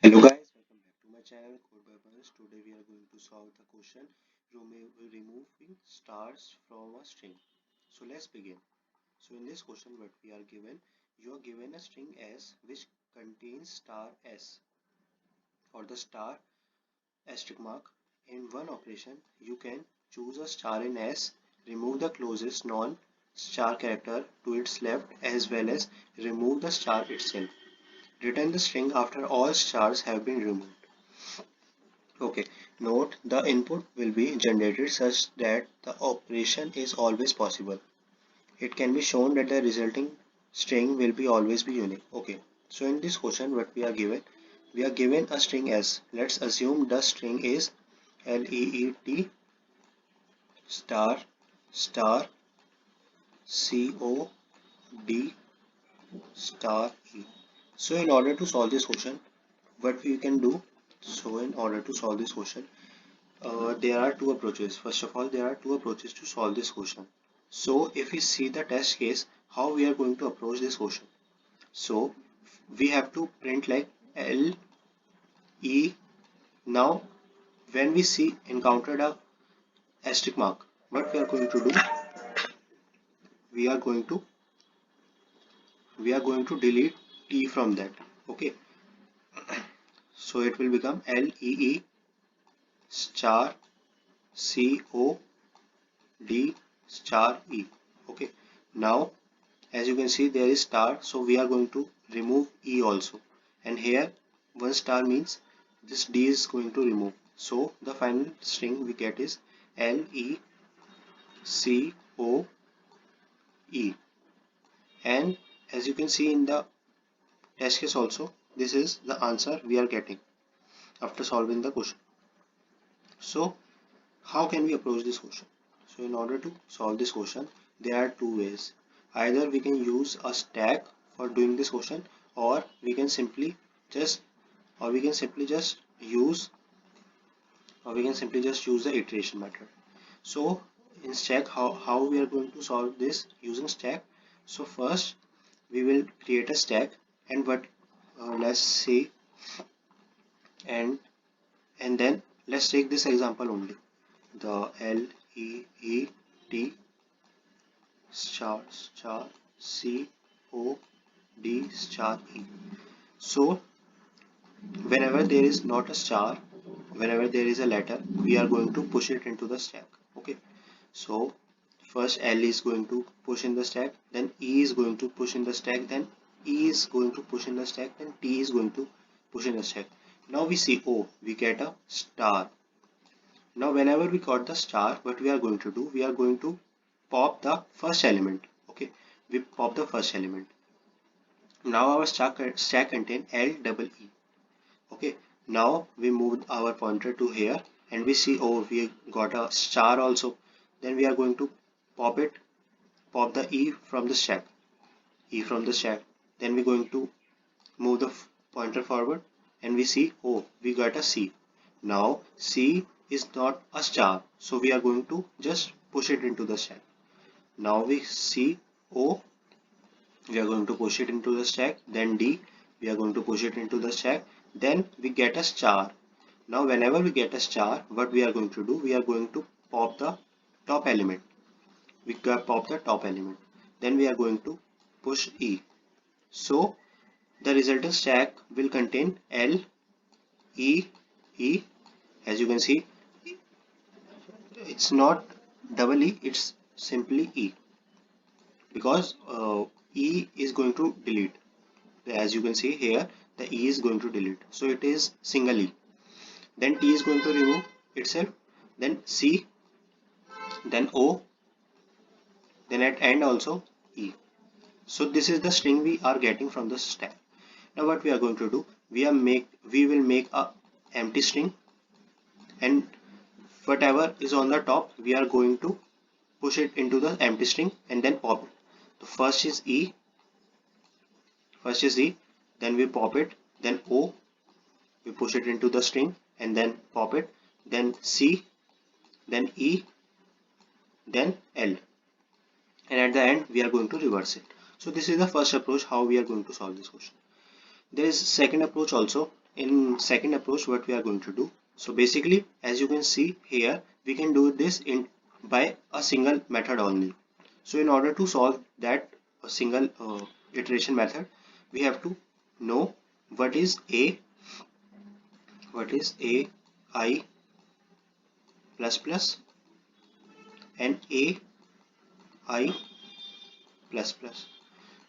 Hello guys, welcome back to my channel Code by Paras. Today we are going to solve the question removing stars from a string. So let's begin. So in this question what we are given, you are given a string S which contains star S or the star asterisk mark. In one operation you can choose a star in S, remove the closest non-star character to its left as well as remove the star itself. Return the string after all stars have been removed. Okay, note the input will be generated such that the operation is always possible. It can be shown that the resulting string will be always be unique. Okay, so in this question what we are given a string S. Let's assume the string is LEET star star COD star E. So in order to solve this question, what we can do, so in order to solve this question, there are two approaches. First of all, there are two approaches to solve this question. So if we see the test case, how we are going to approach this question. So we have to print like L, E. Now when we see encountered a asterisk mark, what we are going to do, we are going to delete T from that. Okay, so it will become LEE star COD star E. Okay, now as you can see there is star, so we are going to remove E also, and here one star means this D is going to remove, so the final string we get is LECOE, and as you can see in the test case also, this is the answer we are getting after solving the question. So how can we approach this question? So in order to solve this question, there are two ways. Either we can use a stack for doing this question, or we can simply just use the iteration method. So in stack, how we are going to solve this using stack? So first we will create a stack, and what let's see, and then let's take this example only, the LEET star star COD star E. So whenever there is not a star, whenever there is a letter, we are going to push it into the stack. Okay, so first L is going to push in the stack, then E is going to push in the stack, then E is going to push in the stack, then T is going to push in the stack. Now we see O, we get a star. Now whenever we got the star, what we are going to do, we are going to pop the first element. Okay, we pop the first element. Now our stack contain L double E. Okay, now we moved our pointer to here, and we see, oh, we got a star also. Then we are going to pop the E from the stack, then we're going to move the pointer forward, and we see, oh, we got a C. Now C is not a star, so we are going to just push it into the stack. Now we see O, we are going to push it into the stack, then D, we are going to push it into the stack, then we get a star. Now whenever we get a star, what we are going to do, we are going to pop the top element. We pop the top element, then we are going to push E. So the resultant stack will contain L, E, E. As you can see, it's not double E, it's simply E, because E is going to delete. As you can see here, the E is going to delete, so it is single E. Then T is going to remove itself, then C, then O, then at end also E. So this is the string we are getting from the stack. Now what we are going to do, we will make a empty string, and whatever is on the top we are going to push it into the empty string and then pop it. The first is E, then we pop it, then O, we push it into the string and then pop it, then C, then E, then L, and at the end we are going to reverse it. So this is the first approach how we are going to solve this question. There is second approach also. in second approach, what we are going to do, so basically as you can see here, we can do this in by a single method only. So in order to solve that single iteration method, we have to know what is I plus plus and AI plus plus.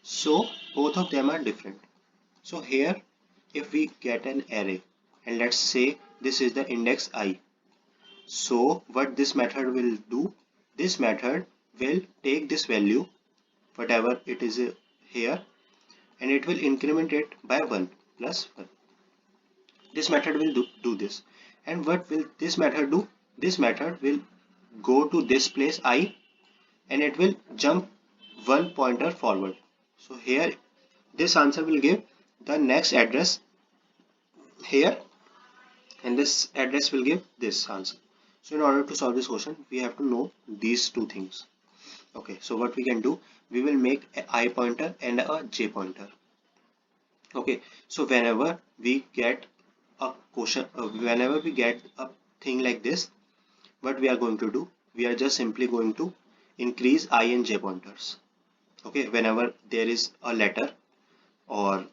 So both of them are different. So here, if we get an array and let's say this is the index I, so what this method will do, this method will take this value, whatever it is here, and it will increment it by 1 plus 1. This method will do this. And what will this method do? This method will go to this place I, and it will jump one pointer forward. So here this answer will give the next address here, and this address will give this answer. So in order to solve this question, we have to know these two things. Okay, so what we can do, we will make a I pointer and a j pointer. Okay, so whenever we get a question, whenever we get a thing like this, what we are going to do, we are just simply going to increase I and j pointers. Okay, whenever there is a letter or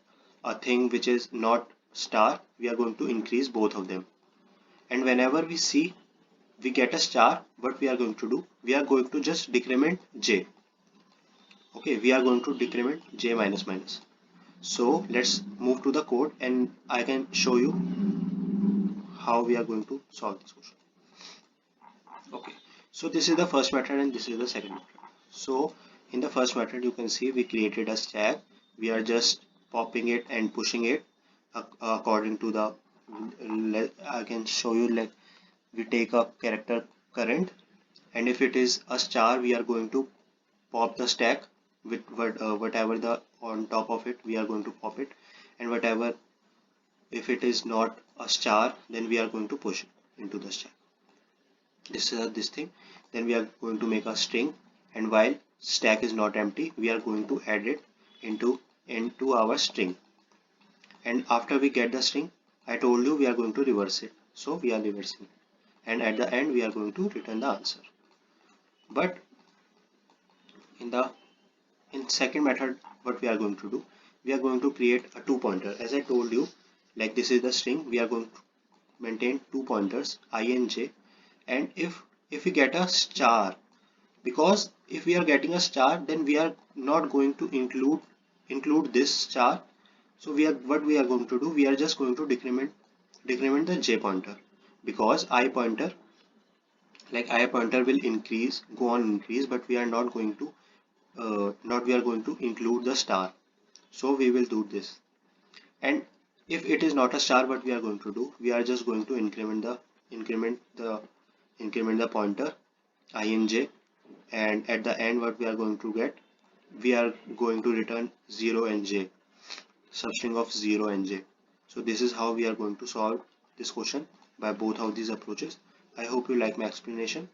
a thing which is not star, we are going to increase both of them. And whenever we see we get a star, what we are going to do, we are going to just decrement j. Okay, we are going to decrement j minus minus. So let's move to the code and I can show you how we are going to solve this question. Okay, so this is the first method and this is the second method. So in the first method, you can see we created a stack. We are just popping it and pushing it according to the, I can show you, like we take a character current, and if it is a star, we are going to pop the stack with whatever the on top of it, we are going to pop it, and whatever, if it is not a star, then we are going to push it into the stack. This is this thing. Then we are going to make a string, and while stack is not empty, we are going to add it into our string. And after we get the string, I told you we are going to reverse it, so we are reversing it, and at the end we are going to return the answer. But in second method, what we are going to do, we are going to create a two pointer. As I told you, like this is the string, we are going to maintain two pointers I and j. And if we get a star, because if we are getting a star, then we are not going to include this star. So what we are going to do, we are just going to decrement the j pointer, because I pointer, like I pointer will go on increase, but we are not going to include the star. So we will do this. And if it is not a star, what we are going to do, we are just going to increment the pointer I and j, and at the end what we are going to get, we are going to return 0 and j, substring of 0 and j. So this is how we are going to solve this question by both of these approaches. I hope you like my explanation.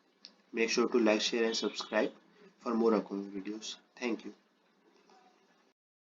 Make sure to like, share and subscribe for more upcoming videos. Thank you.